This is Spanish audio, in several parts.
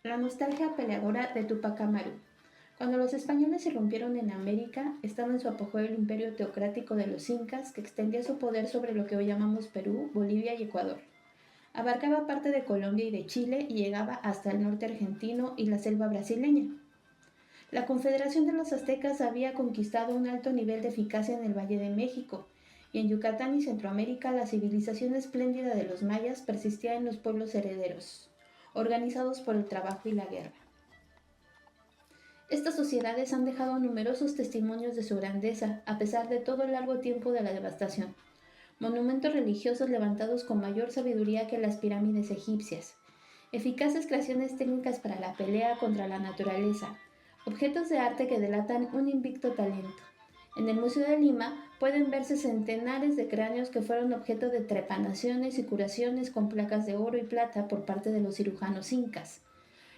La nostalgia peleadora de Tupac Amaru. Cuando los españoles irrumpieron en América, estaba en su apogeo el imperio teocrático de los incas, que extendía su poder sobre lo que hoy llamamos Perú, Bolivia y Ecuador. Abarcaba parte de Colombia y de Chile y llegaba hasta el norte argentino y la selva brasileña. La Confederación de los Aztecas había conquistado un alto nivel de eficacia en el Valle de México, y en Yucatán y Centroamérica la civilización espléndida de los mayas persistía en los pueblos herederos, organizados por el trabajo y la guerra. Estas sociedades han dejado numerosos testimonios de su grandeza, a pesar de todo el largo tiempo de la devastación. Monumentos religiosos levantados con mayor sabiduría que las pirámides egipcias, eficaces creaciones técnicas para la pelea contra la naturaleza, objetos de arte que delatan un invicto talento. En el Museo de Lima pueden verse centenares de cráneos que fueron objeto de trepanaciones y curaciones con placas de oro y plata por parte de los cirujanos incas.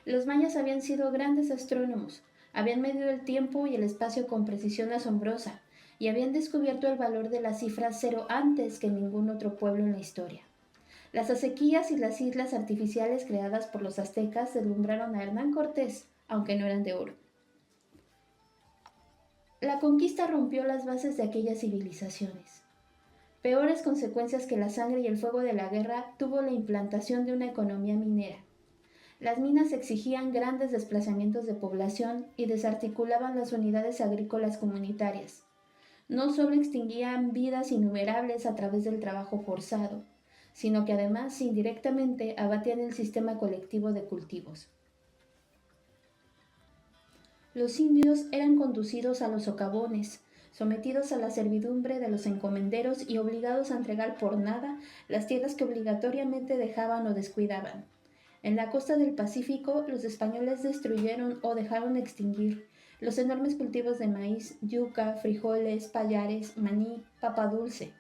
Los mayas habían sido grandes astrónomos, habían medido el tiempo y el espacio con precisión asombrosa, y habían descubierto el valor de la cifra cero antes que ningún otro pueblo en la historia. Las acequias y las islas artificiales creadas por los aztecas deslumbraron a Hernán Cortés, aunque no eran de oro. La conquista rompió las bases de aquellas civilizaciones. Peores consecuencias que la sangre y el fuego de la guerra tuvo la implantación de una economía minera. Las minas exigían grandes desplazamientos de población y desarticulaban las unidades agrícolas comunitarias. No solo extinguían vidas innumerables a través del trabajo forzado, sino que además indirectamente abatían el sistema colectivo de cultivos. Los indios eran conducidos a los socavones, sometidos a la servidumbre de los encomenderos y obligados a entregar por nada las tierras que obligatoriamente dejaban o descuidaban. En la costa del Pacífico, los españoles destruyeron o dejaron extinguir los enormes cultivos de maíz, yuca, frijoles, payares, maní, papa dulce.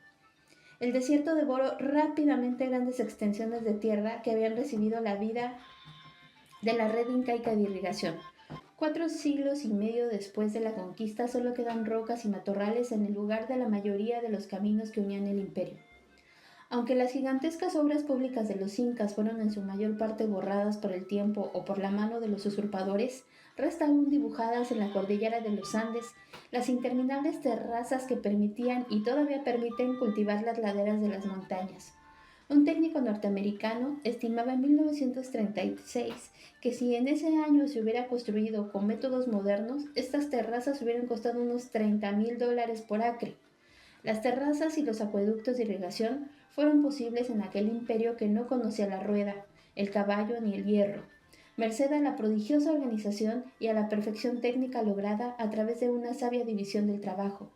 El desierto devoró rápidamente grandes extensiones de tierra que habían recibido la vida de la red incaica de irrigación. 4 siglos y medio después de la conquista solo quedan rocas y matorrales en el lugar de la mayoría de los caminos que unían el imperio. Aunque las gigantescas obras públicas de los incas fueron en su mayor parte borradas por el tiempo o por la mano de los usurpadores, restan aún dibujadas en la cordillera de los Andes las interminables terrazas que permitían y todavía permiten cultivar las laderas de las montañas. Un técnico norteamericano estimaba en 1936 que si en ese año se hubiera construido con métodos modernos, estas terrazas hubieran costado unos $30,000 por acre. Las terrazas y los acueductos de irrigación fueron posibles en aquel imperio que no conocía la rueda, el caballo ni el hierro, merced a la prodigiosa organización y a la perfección técnica lograda a través de una sabia división del trabajo,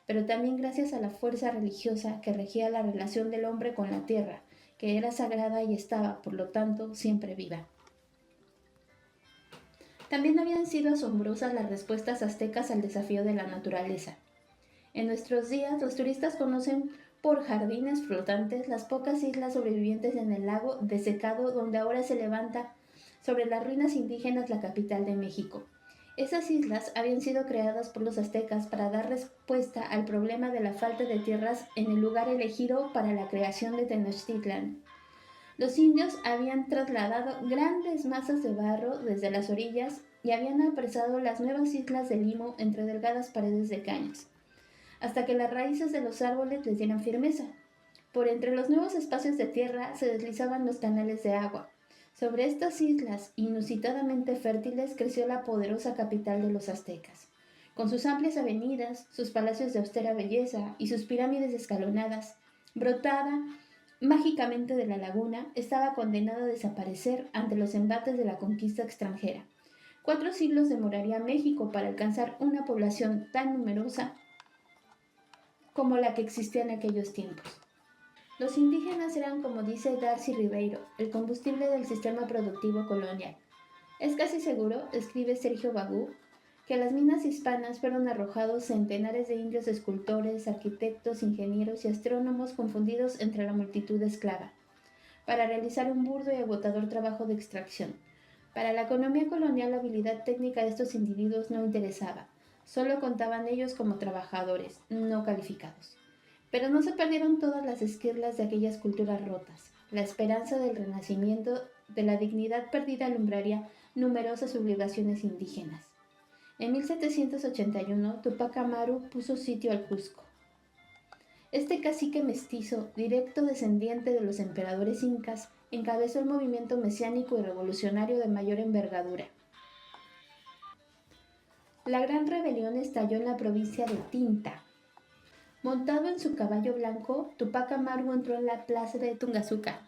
pero también gracias a la fuerza religiosa que regía la relación del hombre con la tierra, que era sagrada y estaba, por lo tanto, siempre viva. También habían sido asombrosas las respuestas aztecas al desafío de la naturaleza. En nuestros días, los turistas conocen por jardines flotantes las pocas islas sobrevivientes en el lago desecado donde ahora se levanta sobre las ruinas indígenas la capital de México. Esas islas habían sido creadas por los aztecas para dar respuesta al problema de la falta de tierras en el lugar elegido para la creación de Tenochtitlan. Los indios habían trasladado grandes masas de barro desde las orillas y habían apresado las nuevas islas de limo entre delgadas paredes de cañas, hasta que las raíces de los árboles les dieran firmeza. Por entre los nuevos espacios de tierra se deslizaban los canales de agua. Sobre estas islas inusitadamente fértiles creció la poderosa capital de los aztecas. Con sus amplias avenidas, sus palacios de austera belleza y sus pirámides escalonadas, brotada mágicamente de la laguna, estaba condenada a desaparecer ante los embates de la conquista extranjera. 4 siglos demoraría México para alcanzar una población tan numerosa como la que existía en aquellos tiempos. Los indígenas eran, como dice Darcy Ribeiro, el combustible del sistema productivo colonial. Es casi seguro, escribe Sergio Bagú, que a las minas hispanas fueron arrojados centenares de indios escultores, arquitectos, ingenieros y astrónomos confundidos entre la multitud esclava, para realizar un burdo y agotador trabajo de extracción. Para la economía colonial la habilidad técnica de estos individuos no interesaba, solo contaban ellos como trabajadores, no calificados. Pero no se perdieron todas las esquirlas de aquellas culturas rotas. La esperanza del renacimiento de la dignidad perdida alumbraría numerosas obligaciones indígenas. En 1781, Tupac Amaru puso sitio al Cusco. Este cacique mestizo, directo descendiente de los emperadores incas, encabezó el movimiento mesiánico y revolucionario de mayor envergadura. La gran rebelión estalló en la provincia de Tinta. Montado en su caballo blanco, Tupac Amaru entró en la plaza de Tungazuca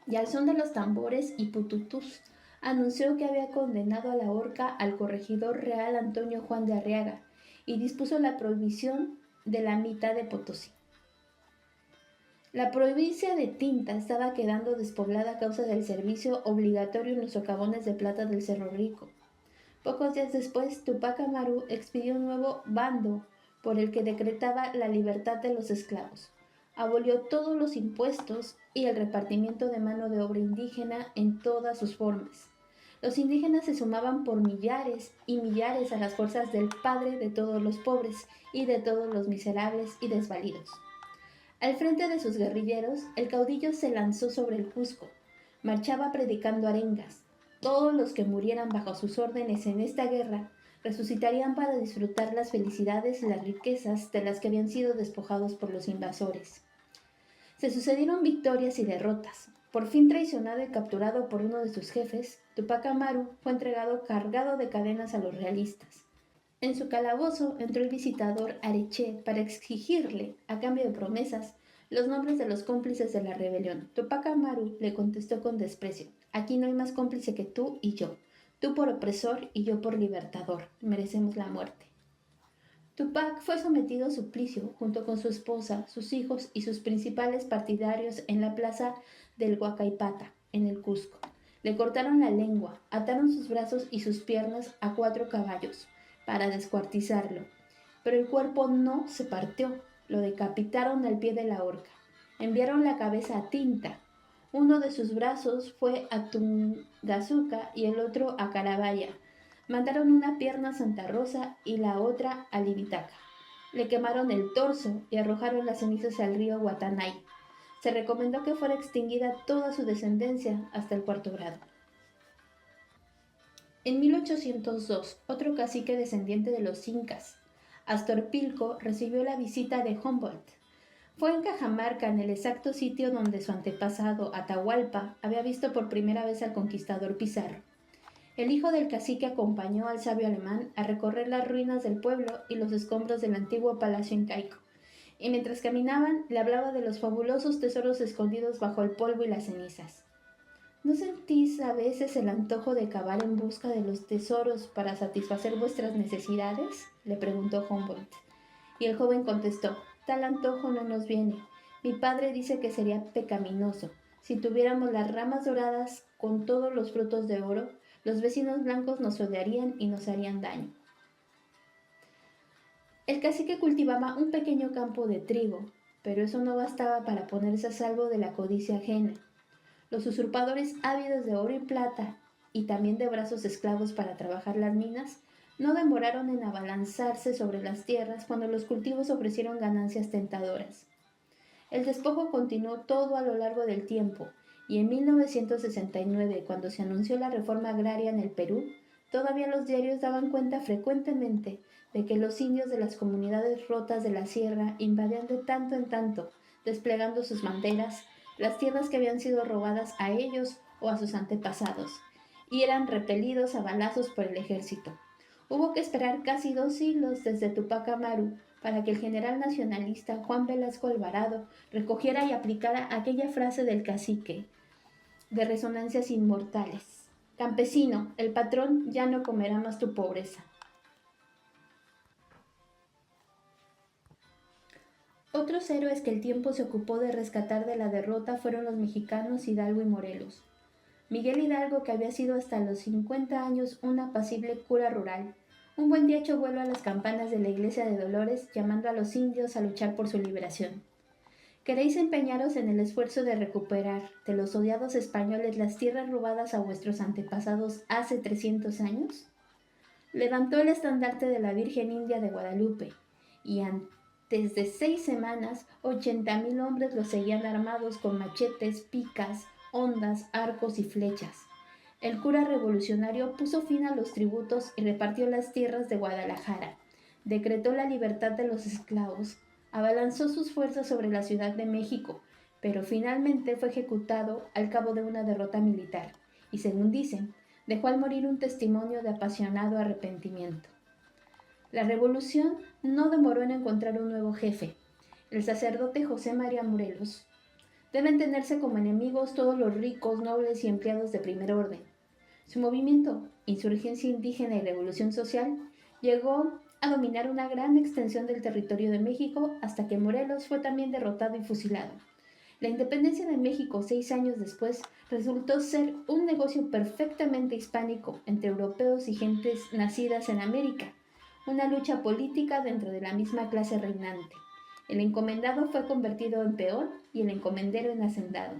y al son de los tambores y pututús anunció que había condenado a la horca al corregidor real Antonio Juan de Arriaga y dispuso la prohibición de la mitad de Potosí. La provincia de Tinta estaba quedando despoblada a causa del servicio obligatorio en los socavones de plata del Cerro Rico. Pocos días después, Tupac Amaru expidió un nuevo bando por el que decretaba la libertad de los esclavos. Abolió todos los impuestos y el repartimiento de mano de obra indígena en todas sus formas. Los indígenas se sumaban por millares y millares a las fuerzas del padre de todos los pobres y de todos los miserables y desvalidos. Al frente de sus guerrilleros, el caudillo se lanzó sobre el Cusco. Marchaba predicando arengas. Todos los que murieran bajo sus órdenes en esta guerra resucitarían para disfrutar las felicidades y las riquezas de las que habían sido despojados por los invasores. Se sucedieron victorias y derrotas. Por fin traicionado y capturado por uno de sus jefes, Tupac Amaru fue entregado cargado de cadenas a los realistas. En su calabozo entró el visitador Areche para exigirle, a cambio de promesas, los nombres de los cómplices de la rebelión. Tupac Amaru le contestó con desprecio: «Aquí no hay más cómplice que tú y yo. Tú por opresor y yo por libertador. Merecemos la muerte». Tupac fue sometido a suplicio junto con su esposa, sus hijos y sus principales partidarios en la plaza del Huacaipata, en el Cusco. Le cortaron la lengua, ataron sus brazos y sus piernas a 4 caballos para descuartizarlo, pero el cuerpo no se partió. Lo decapitaron al pie de la horca. Enviaron la cabeza a Tinta. Uno de sus brazos fue a Tungazuca y el otro a Carabaya. Mandaron una pierna a Santa Rosa y la otra a Libitaca. Le quemaron el torso y arrojaron las cenizas al río Guatanay. Se recomendó que fuera extinguida toda su descendencia hasta el 4º grado. En 1802, otro cacique descendiente de los incas, Astorpilco, recibió la visita de Humboldt. Fue en Cajamarca, en el exacto sitio donde su antepasado, Atahualpa, había visto por primera vez al conquistador Pizarro. El hijo del cacique acompañó al sabio alemán a recorrer las ruinas del pueblo y los escombros del antiguo palacio incaico, y mientras caminaban le hablaba de los fabulosos tesoros escondidos bajo el polvo y las cenizas. ¿No sentís a veces el antojo de cavar en busca de los tesoros para satisfacer vuestras necesidades?, le preguntó Humboldt. Y el joven contestó: «Tal antojo no nos viene. Mi padre dice que sería pecaminoso. Si tuviéramos las ramas doradas con todos los frutos de oro, los vecinos blancos nos odiarían y nos harían daño». El cacique cultivaba un pequeño campo de trigo, pero eso no bastaba para ponerse a salvo de la codicia ajena. Los usurpadores ávidos de oro y plata, y también de brazos esclavos para trabajar las minas, no demoraron en abalanzarse sobre las tierras cuando los cultivos ofrecieron ganancias tentadoras. El despojo continuó todo a lo largo del tiempo, y en 1969, cuando se anunció la reforma agraria en el Perú, todavía los diarios daban cuenta frecuentemente de que los indios de las comunidades rotas de la sierra invadían de tanto en tanto, desplegando sus banderas, las tierras que habían sido robadas a ellos o a sus antepasados, y eran repelidos a balazos por el ejército. Hubo que esperar casi 2 siglos desde Tupac Amaru para que el general nacionalista Juan Velasco Alvarado recogiera y aplicara aquella frase del cacique, de resonancias inmortales: «Campesino, el patrón ya no comerá más tu pobreza». Otros héroes que el tiempo se ocupó de rescatar de la derrota fueron los mexicanos Hidalgo y Morelos. Miguel Hidalgo, que había sido hasta los 50 años un apacible cura rural, un buen día echó vuelo a las campanas de la iglesia de Dolores, llamando a los indios a luchar por su liberación. ¿Queréis empeñaros en el esfuerzo de recuperar de los odiados españoles las tierras robadas a vuestros antepasados hace 300 años? Levantó el estandarte de la Virgen India de Guadalupe, y antes de 6 semanas 80,000 hombres los seguían armados con machetes, picas, hondas, arcos y flechas. El cura revolucionario puso fin a los tributos y repartió las tierras de Guadalajara. Decretó la libertad de los esclavos. Abalanzó sus fuerzas sobre la Ciudad de México, pero finalmente fue ejecutado al cabo de una derrota militar y, según dicen, dejó al morir un testimonio de apasionado arrepentimiento. La revolución no demoró en encontrar un nuevo jefe, el sacerdote José María Morelos. Deben tenerse como enemigos todos los ricos, nobles y empleados de primer orden. Su movimiento, Insurgencia Indígena y Revolución Social, llegó a dominar una gran extensión del territorio de México hasta que Morelos fue también derrotado y fusilado. La independencia de México 6 años después resultó ser un negocio perfectamente hispánico entre europeos y gentes nacidas en América, una lucha política dentro de la misma clase reinante. El encomendado fue convertido en peón y el encomendero en hacendado.